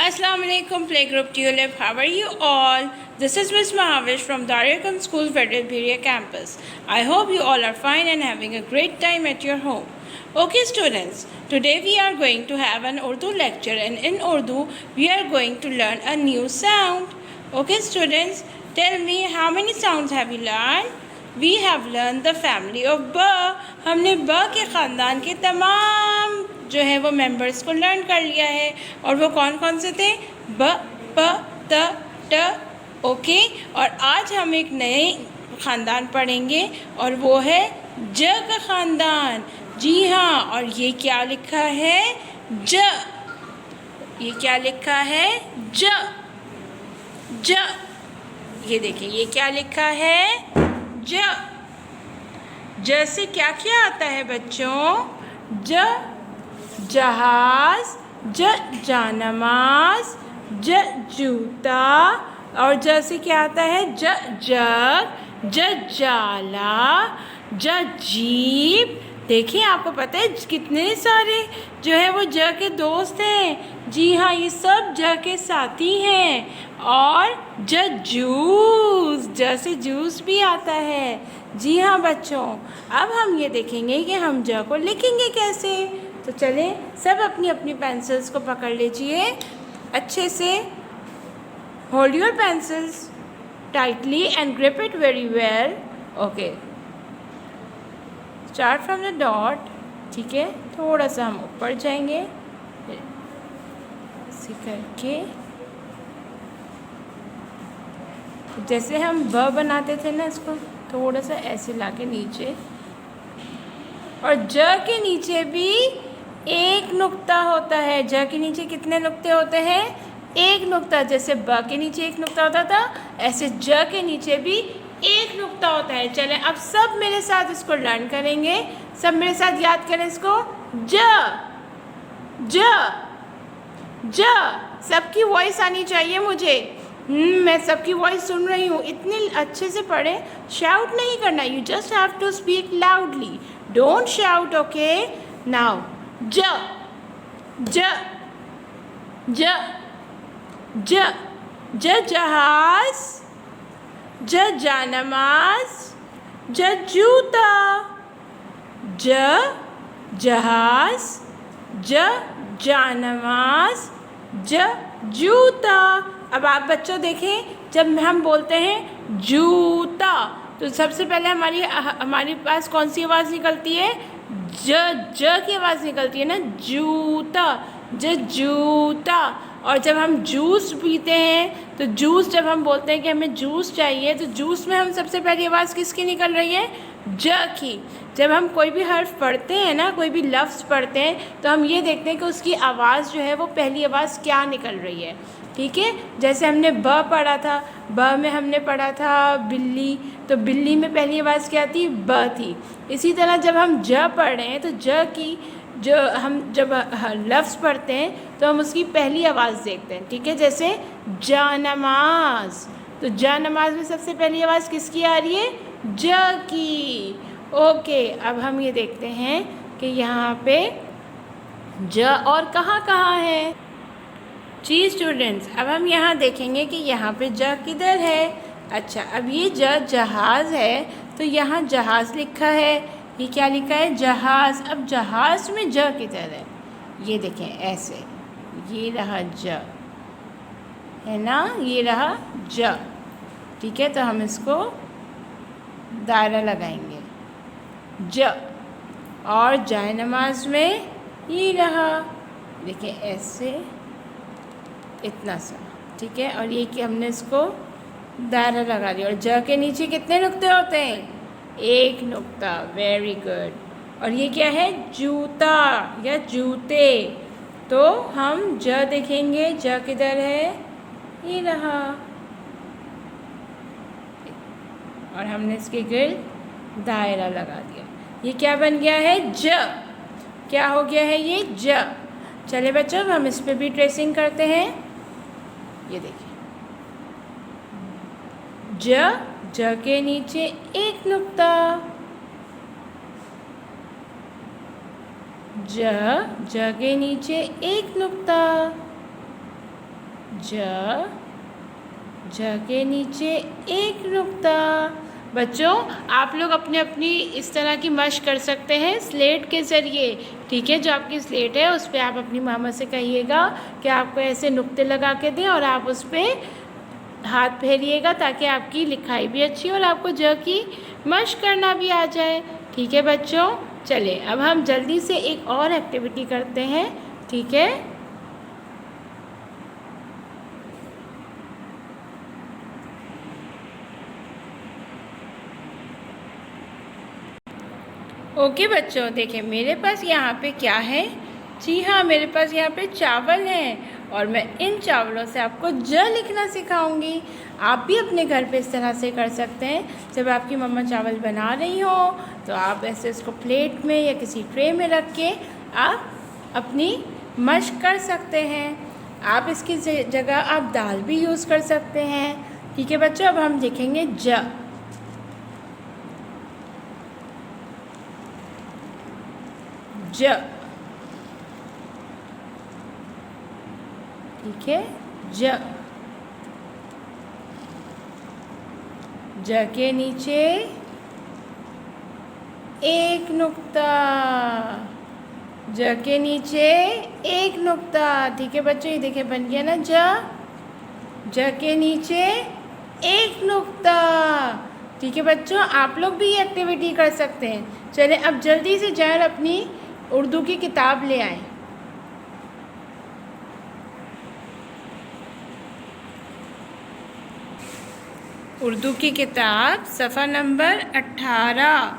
Assalamu alaikum playgroup TULIP. How are you all? This is Miss Mahavish from Daryakan School Federal Beria campus. I hope you all are fine and having a great time at your home. Okay students, today we are going to have an Urdu lecture and in Urdu we are going to learn a new sound. Okay students, tell me how many sounds have you learned? We have learned the family of B. हमने B के ख़ानदान के तमाम जो है वो members को learn कर लिया है और वो कौन कौन से थे ब प त ट ओके। और आज हम एक नए ख़ानदान पढ़ेंगे और वो है ज का ख़ानदान। जी हाँ, और ये क्या लिखा है ज, ये क्या लिखा है ज ज, ये देखिए ये क्या लिखा है ज। ज से क्या क्या आता है बच्चों? ज जहाज, ज जानमाज, ज जूता, और ज से क्या आता है ज जग, ज जाला, ज जीप। देखिए आपको पता है कितने सारे जो है वो ज के दोस्त हैं। जी हाँ, ये सब ज के साथी हैं। और ज जूस, ज से जूस भी आता है। जी हाँ बच्चों, अब हम ये देखेंगे कि हम ज को लिखेंगे कैसे। तो चलें सब अपनी अपनी पेंसिल्स को पकड़ लीजिए अच्छे से। Hold your pencils tightly and grip it very well. Okay, start from the dot. ठीक है, थोड़ा सा हम ऊपर जाएंगे ऐसे करके, जैसे हम ब बनाते थे ना, इसको थोड़ा सा ऐसे लाके नीचे। और ज के नीचे भी एक नुक्ता होता है। ज के नीचे कितने नुक्ते होते हैं? एक नुक्ता। जैसे ब के नीचे एक नुक्ता होता था, ऐसे ज के नीचे भी एक नुक्ता होता है। चलें अब सब मेरे साथ इसको लर्न करेंगे। सब मेरे साथ याद करें इसको। ज ज ज, सबकी वॉइस आनी चाहिए मुझे। मैं सबकी वॉइस सुन रही हूँ, इतने अच्छे से पढ़े। शाउट नहीं करना, you just have to speak loudly, don't shout. Okay, now ज ज ज ज, ज जहाज, ज जानमाज, ज जूता, ज जहाज, ज जानमाज, ज जूता। अब आप बच्चों देखें, जब हम बोलते हैं जूता तो सबसे पहले हमारे पास कौन सी आवाज़ निकलती है? ज की आवाज़ निकलती है ना, जूता, ज जूता। और जब हम जूस पीते हैं तो जूस, जब हम बोलते हैं कि हमें जूस चाहिए तो जूस में हम सबसे पहली आवाज़ किसकी निकल रही है? ज की। जब हम कोई भी हर्फ पढ़ते हैं ना, कोई भी लफ्ज़ पढ़ते हैं, तो हम ये देखते हैं कि उसकी आवाज़ जो है वो पहली आवाज़ क्या निकल रही है। ठीक है, जैसे हमने ब पढ़ा था, ब में हमने पढ़ा था बिल्ली, तो बिल्ली में पहली आवाज़ क्या थी? ब थी। इसी तरह जब हम ज पढ़ रहे हैं तो ज की जो हम जब लफ्ज़ पढ़ते हैं तो हम उसकी पहली आवाज़ देखते हैं। ठीक है, जैसे जानमाज, तो जानमाज में सबसे पहली आवाज़ किसकी आ रही है? ज की। ओके, अब हम ये देखते हैं कि यहाँ पे ज और कहाँ कहाँ है। जी स्टूडेंट्स, अब हम यहाँ देखेंगे कि यहाँ पे ज किधर है। अच्छा, अब ये जहाज़ है तो यहाँ जहाज़ लिखा है। ये क्या लिखा है? जहाज़। अब जहाज़ में ज किधर है? ये देखें ऐसे, ये रहा ज, है ना, ये रहा ज। ठीक है, तो हम इसको दायरा लगाएंगे ज। और जाए नमाज में ये रहा, देखिए ऐसे, इतना सा। ठीक है, और ये कि हमने इसको दायरा लगा दिया। और ज के नीचे कितने नुक्ते होते हैं? एक नुक्ता। Very good. और ये क्या है? जूता या जूते। तो हम ज देखेंगे, ज किधर है? ये रहा। और हमने इसके गिर्द दायरा लगा दिया। ये क्या बन गया है? ज। क्या हो गया है? ये ज। चले बच्चों, अब हम इस पर भी ट्रेसिंग करते हैं। ये देखिए, ज के नीचे एक नुक्ता, ज के नीचे एक नुक्ता, ज के नीचे एक नुक्ता। बच्चों, आप लोग अपने अपनी इस तरह की मशक कर सकते हैं स्लेट के ज़रिए। ठीक है, जो आपकी स्लेट है उस पर आप अपनी मामा से कहिएगा कि आपको ऐसे नुक्ते लगा के दें और आप उस पर हाथ फेरिएगा ताकि आपकी लिखाई भी अच्छी हो और आपको ज की मशक करना भी आ जाए। ठीक है बच्चों, चलिए अब हम जल्दी से एक और एक्टिविटी करते हैं। ठीक है, ओके बच्चों, देखिए मेरे पास यहाँ पे क्या है। जी हाँ, मेरे पास यहाँ पे चावल हैं और मैं इन चावलों से आपको ज लिखना सिखाऊंगी। आप भी अपने घर पे इस तरह से कर सकते हैं। जब आपकी मम्मा चावल बना रही हो तो आप ऐसे इसको प्लेट में या किसी ट्रे में रख के आप अपनी मशक कर सकते हैं। आप इसकी जगह आप दाल भी यूज़ कर सकते हैं। ठीक है बच्चों, अब हम लिखेंगे ज। ज, ठीक है, ज के नीचे एक नुक्ता। ज के नीचे एक नुक्ता। ठीक है बच्चों, ये देखिए बन गया ना ज के नीचे एक नुक्ता। ठीक है बच्चों, आप लोग भी ये एक्टिविटी कर सकते हैं। चलें अब जल्दी से जाएं अपनी उर्दू की किताब ले आएं। उर्दू की किताब सफ़ा नंबर 18।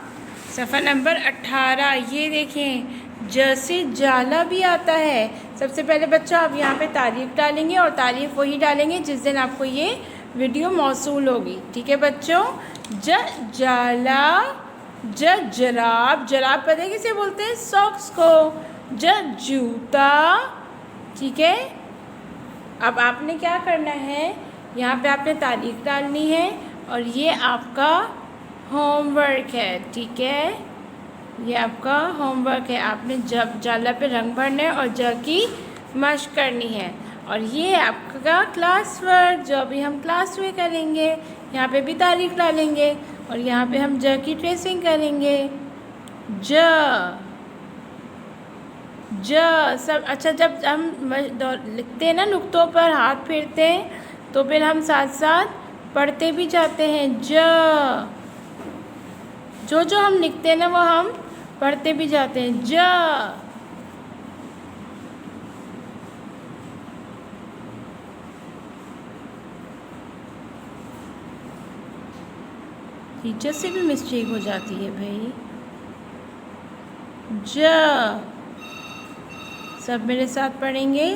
सफ़ा नंबर 18, ये देखें जैसे जाला भी आता है। सबसे पहले बच्चा आप यहाँ पे तारीफ़ डालेंगे और तारीफ़ वही डालेंगे जिस दिन आपको ये वीडियो मौसूल होगी। ठीक है बच्चों, जाला, जराब, जराब पता है किसे बोलते हैं? सॉक्स को। जूता। ठीक है, अब आपने क्या करना है, यहाँ पे आपने तारीख डालनी है और ये आपका होमवर्क है। ठीक है, ये आपका होमवर्क है। आपने जब जाला पे रंग भरना है और ज की मशक करनी है। और ये आपका क्लास वर्क जो अभी हम क्लास में करेंगे। यहाँ पे भी तारीख डालेंगे और यहाँ पे हम ज की ट्रेसिंग करेंगे। ज सब अच्छा, जब हम लिखते हैं ना नुक्तों पर हाथ फेरते हैं तो फिर हम साथ साथ पढ़ते भी जाते हैं। जो हम लिखते हैं ना वो हम पढ़ते भी जाते हैं। टीचर से भी मिस्टेक हो जाती है भाई। सब मेरे साथ पढ़ेंगे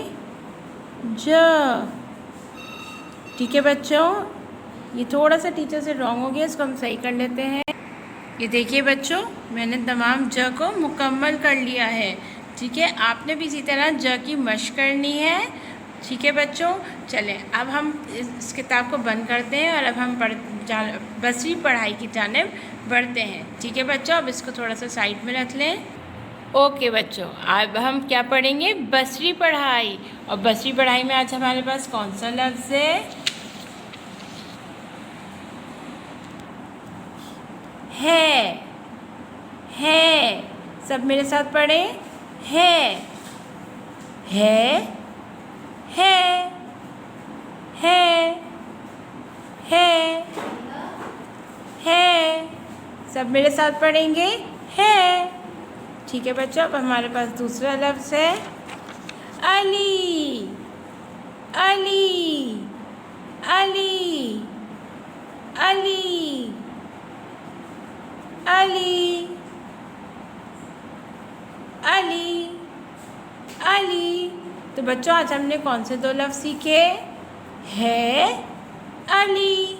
ठीक है बच्चों, ये थोड़ा सा टीचर से रॉन्ग हो गया, इसको हम सही कर लेते हैं। ये देखिए बच्चों, मैंने तमाम ज को मुकम्मल कर लिया है। ठीक है, आपने भी इसी तरह ज की मशक करनी है। ठीक है बच्चों, चलें अब हम इस किताब को बंद करते हैं और अब हम बसरी पढ़ाई की जानिब बढ़ते हैं। ठीक है बच्चों, अब इसको थोड़ा सा साइड में रख लें। ओके बच्चों, अब हम क्या पढ़ेंगे? बसरी पढ़ाई। और बसरी पढ़ाई में आज हमारे पास कौन सा लफ्ज़ है। सब मेरे साथ पढ़ें। है। सब मेरे साथ पढ़ेंगे। है। ठीक है बच्चों, अब हमारे पास दूसरा लफ्ज़ है अली। तो बच्चों आज हमने कौन से दो लफ्ज़ सीखे? है अली।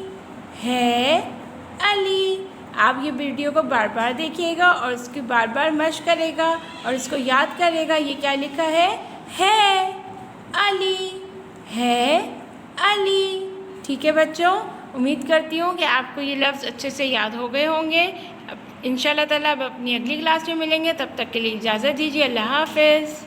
आप ये वीडियो को बार बार देखिएगा और उसकी बार बार मशक करेगा और इसको याद करेगा। ये क्या लिखा है अली। ठीक है बच्चों, उम्मीद करती हूँ कि आपको ये लफ्ज़ अच्छे से याद हो गए होंगे। अब इंशाल्लाह ताला अब अपनी अगली क्लास में मिलेंगे, तब तक के लिए इजाज़त दीजिए। अल्लाह हाफ़िज़।